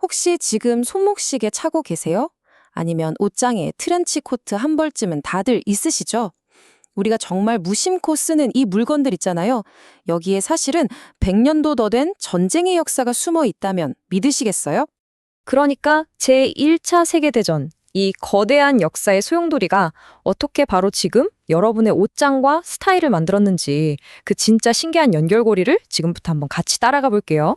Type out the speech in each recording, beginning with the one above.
혹시 지금 손목시계 차고 계세요? 아니면 옷장에 트렌치 코트 한 벌쯤은 다들 있으시죠? 우리가 정말 무심코 쓰는 이 물건들 있잖아요. 여기에 사실은 100년도 더 된 전쟁의 역사가 숨어 있다면 믿으시겠어요? 그러니까 제1차 세계대전, 이 거대한 역사의 소용돌이가 어떻게 바로 지금 여러분의 옷장과 스타일을 만들었는지 그 진짜 신기한 연결고리를 지금부터 한번 같이 따라가 볼게요.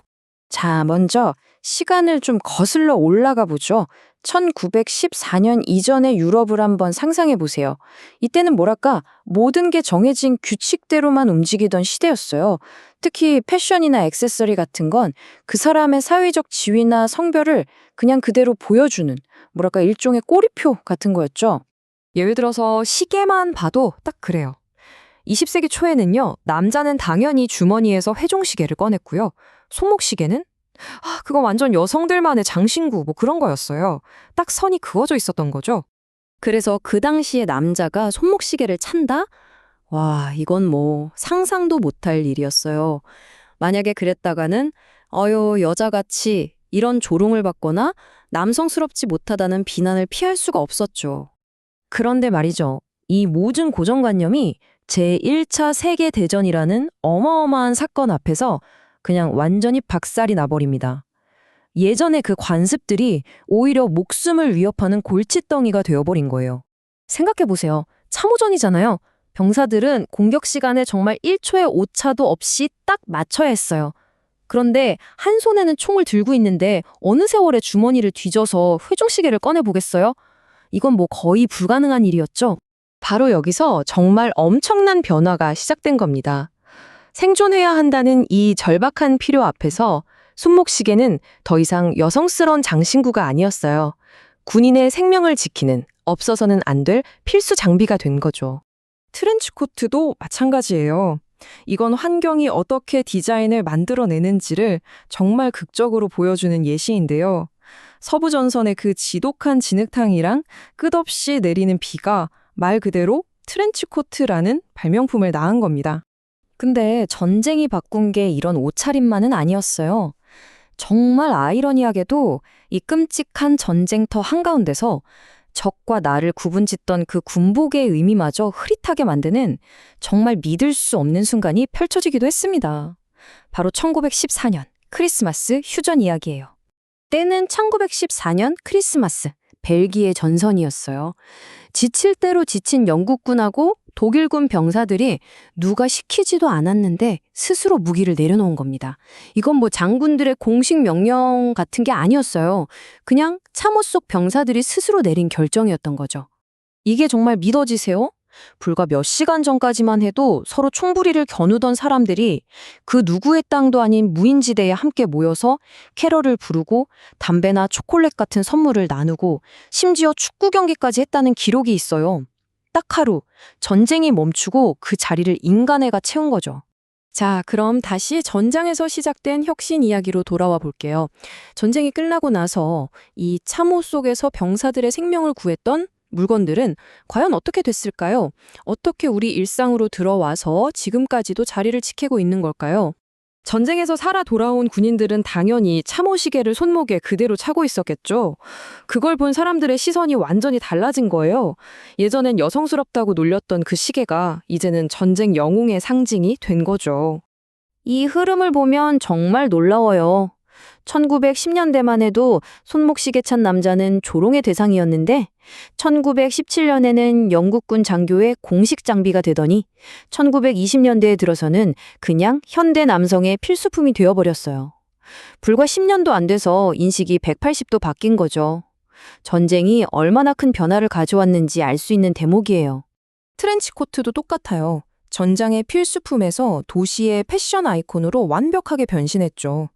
자, 먼저 시간을 좀 거슬러 올라가 보죠. 1914년 이전의 유럽을 한번 상상해 보세요. 이때는 뭐랄까, 모든 게 정해진 규칙대로만 움직이던 시대였어요. 특히 패션이나 액세서리 같은 건 그 사람의 사회적 지위나 성별을 그냥 그대로 보여주는, 뭐랄까, 일종의 꼬리표 같은 거였죠. 예를 들어서 시계만 봐도 딱 그래요. 20세기 초에는요, 남자는 당연히 주머니에서 회종시계를 꺼냈고요. 손목시계는 그건 완전 여성들만의 장신구 뭐 그런 거였어요. 딱 선이 그어져 있었던 거죠. 그래서 그 당시에 남자가 손목시계를 찬다? 와, 이건 뭐 상상도 못할 일이었어요. 만약에 그랬다가는 여자같이 이런 조롱을 받거나 남성스럽지 못하다는 비난을 피할 수가 없었죠. 그런데 말이죠. 이 모든 고정관념이 제1차 세계대전이라는 어마어마한 사건 앞에서 그냥 완전히 박살이 나버립니다. 예전에 그 관습들이 오히려 목숨을 위협하는 골칫덩이가 되어버린 거예요. 생각해보세요. 참호전이잖아요. 병사들은 공격 시간에 정말 1초의 오차도 없이 딱 맞춰야 했어요. 그런데 한 손에는 총을 들고 있는데 어느 세월에 주머니를 뒤져서 회종시계를 꺼내보겠어요? 이건 뭐 거의 불가능한 일이었죠. 바로 여기서 정말 엄청난 변화가 시작된 겁니다. 생존해야 한다는 이 절박한 필요 앞에서 손목시계는 더 이상 여성스러운 장신구가 아니었어요. 군인의 생명을 지키는, 없어서는 안 될 필수 장비가 된 거죠. 트렌치코트도 마찬가지예요. 이건 환경이 어떻게 디자인을 만들어내는지를 정말 극적으로 보여주는 예시인데요. 서부 전선의 그 지독한 진흙탕이랑 끝없이 내리는 비가 말 그대로 트렌치코트라는 발명품을 낳은 겁니다. 근데 전쟁이 바꾼 게 이런 옷차림만은 아니었어요. 정말 아이러니하게도 이 끔찍한 전쟁터 한가운데서 적과 나를 구분짓던 그 군복의 의미마저 흐릿하게 만드는 정말 믿을 수 없는 순간이 펼쳐지기도 했습니다. 바로 1914년 크리스마스 휴전 이야기예요. 때는 1914년 크리스마스, 벨기에 전선이었어요. 지칠 대로 지친 영국군하고 독일군 병사들이 누가 시키지도 않았는데 스스로 무기를 내려놓은 겁니다. 이건 뭐 장군들의 공식 명령 같은 게 아니었어요. 그냥 참호 속 병사들이 스스로 내린 결정이었던 거죠. 이게 정말 믿어지세요? 불과 몇 시간 전까지만 해도 서로 총부리를 겨누던 사람들이 그 누구의 땅도 아닌 무인지대에 함께 모여서 캐럴을 부르고 담배나 초콜릿 같은 선물을 나누고 심지어 축구 경기까지 했다는 기록이 있어요. 딱 하루, 전쟁이 멈추고 그 자리를 인간애가 채운 거죠. 자, 그럼 다시 전장에서 시작된 혁신 이야기로 돌아와 볼게요. 전쟁이 끝나고 나서 이 참호 속에서 병사들의 생명을 구했던 물건들은 과연 어떻게 됐을까요? 어떻게 우리 일상으로 들어와서 지금까지도 자리를 지키고 있는 걸까요? 전쟁에서 살아 돌아온 군인들은 당연히 참호시계를 손목에 그대로 차고 있었겠죠. 그걸 본 사람들의 시선이 완전히 달라진 거예요. 예전엔 여성스럽다고 놀렸던 그 시계가 이제는 전쟁 영웅의 상징이 된 거죠. 이 흐름을 보면 정말 놀라워요. 1910년대만 해도 손목시계 찬 남자는 조롱의 대상이었는데 1917년에는 영국군 장교의 공식 장비가 되더니 1920년대에 들어서는 그냥 현대 남성의 필수품이 되어버렸어요. 불과 10년도 안 돼서 인식이 180도 바뀐 거죠. 전쟁이 얼마나 큰 변화를 가져왔는지 알 수 있는 대목이에요. 트렌치코트도 똑같아요. 전장의 필수품에서 도시의 패션 아이콘으로 완벽하게 변신했죠.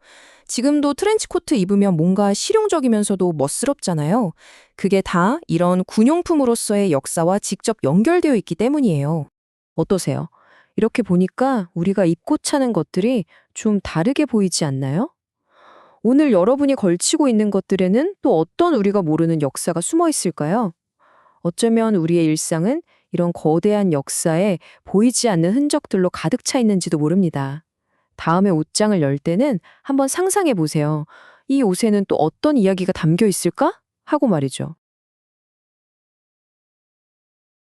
지금도 트렌치코트 입으면 뭔가 실용적이면서도 멋스럽잖아요. 그게 다 이런 군용품으로서의 역사와 직접 연결되어 있기 때문이에요. 어떠세요? 이렇게 보니까 우리가 입고 차는 것들이 좀 다르게 보이지 않나요? 오늘 여러분이 걸치고 있는 것들에는 또 어떤 우리가 모르는 역사가 숨어 있을까요? 어쩌면 우리의 일상은 이런 거대한 역사에 보이지 않는 흔적들로 가득 차 있는지도 모릅니다. 다음에 옷장을 열 때는 한번 상상해 보세요. 이 옷에는 또 어떤 이야기가 담겨 있을까? 하고 말이죠.